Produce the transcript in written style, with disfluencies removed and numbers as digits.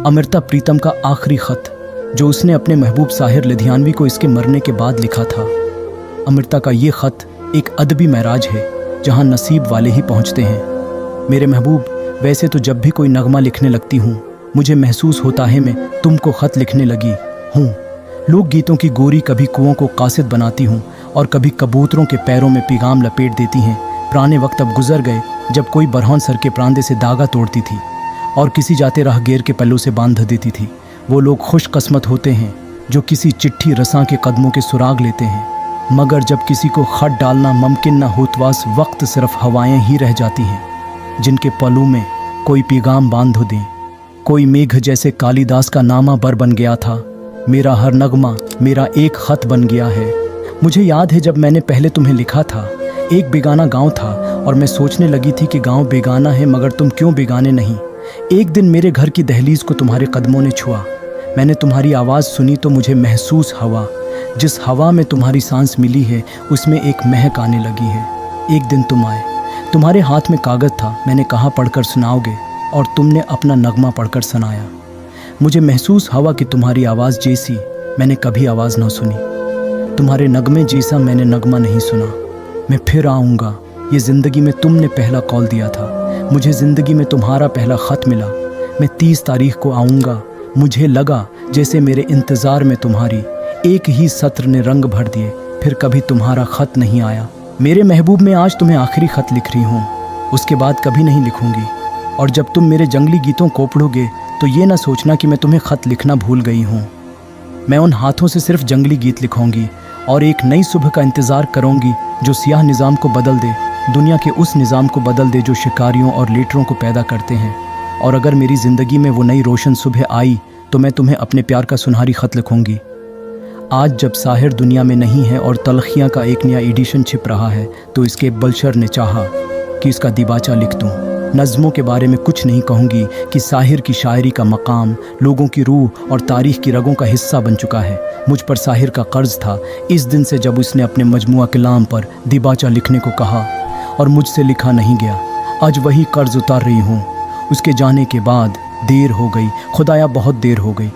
अमृता प्रीतम का आखिरी खत जो उसने अपने महबूब साहिर लुधियानवी को इसके मरने के बाद लिखा था। अमृता का ये खत एक अदबी महराज है जहाँ नसीब वाले ही पहुँचते हैं। मेरे महबूब, वैसे तो जब भी कोई नगमा लिखने लगती हूँ मुझे महसूस होता है मैं तुमको खत लिखने लगी हूँ। लोकगीतों की गोरी कभी कुओं को कासिद बनाती हूँ और कभी कबूतरों के पैरों में पैगाम लपेट देती हैं। पुराने वक्त अब गुजर गए जब कोई बरहौन सर के प्रांदे से धागा तोड़ती थी और किसी जाते राहगीर के पल्लों से बांध देती थी। वो लोग खुशकिस्मत होते हैं जो किसी चिट्ठी रसां के कदमों के सुराग लेते हैं, मगर जब किसी को खत डालना मुमकिन न हो तो वास वक्त सिर्फ हवाएं ही रह जाती हैं जिनके पलों में कोई पैगाम बांध दें। कोई मेघ जैसे कालिदास का नामा बर बन गया था, मेरा हर नगमा मेरा एक खत बन गया है। मुझे याद है जब मैंने पहले तुम्हें लिखा था, एक बेगाना गांव था और मैं सोचने लगी थी कि गांव बेगाना है मगर तुम क्यों बेगाने नहीं। एक दिन मेरे घर की दहलीज को तुम्हारे कदमों ने छुआ, मैंने तुम्हारी आवाज़ सुनी तो मुझे महसूस हुआ जिस हवा में तुम्हारी सांस मिली है उसमें एक महक आने लगी है। एक दिन तुम आए, तुम्हारे हाथ में कागज़ था, मैंने कहा पढ़कर सुनाओगे और तुमने अपना नगमा पढ़कर सुनाया। मुझे महसूस हुआ कि तुम्हारी आवाज़ जैसी मैंने कभी आवाज़ ना सुनी, तुम्हारे नगमे जैसा मैंने नगमा नहीं सुना। मैं फिर आऊँगा, ये ज़िंदगी में तुमने पहला कॉल दिया था, मुझे ज़िंदगी में तुम्हारा पहला ख़त मिला। मैं 30 तारीख को आऊँगा, मुझे लगा जैसे मेरे इंतज़ार में तुम्हारी एक ही सत्र ने रंग भर दिए, फिर कभी तुम्हारा ख़त नहीं आया। मेरे महबूब, मैं आज तुम्हें आखिरी ख़त लिख रही हूँ, उसके बाद कभी नहीं लिखूँगी। और जब तुम मेरे जंगली गीतों को पढ़ोगे तो ये ना सोचना कि मैं तुम्हें ख़त लिखना भूल गई हूँ। मैं उन हाथों से सिर्फ जंगली गीत लिखूँगी और एक नई सुबह का इंतज़ार करूँगी जो सियाह निज़ाम को बदल दे, दुनिया के उस निज़ाम को बदल दे जो शिकारियों और लीडरों को पैदा करते हैं। और अगर मेरी ज़िंदगी में वो नई रोशन सुबह आई तो मैं तुम्हें अपने प्यार का सुनहरी ख़त लिखूँगी। आज जब साहिर दुनिया में नहीं है और तलखियाँ का एक नया एडिशन छिप रहा है तो इसके बलशर ने चाहा कि इसका दिबाचा लिख दूँ। नज़मों के बारे में कुछ नहीं कहूँगी कि साहिर की शायरी का मकाम लोगों की रूह और तारीख़ की रगों का हिस्सा बन चुका है। मुझ पर साहिर का कर्ज था इस दिन से जब उसने अपने मजमुआ कलाम पर दिबाचा लिखने को कहा और मुझसे लिखा नहीं गया। आज वही कर्ज उतार रही हूँ। उसके जाने के बाद देर हो गई, खुदाया बहुत देर हो गई।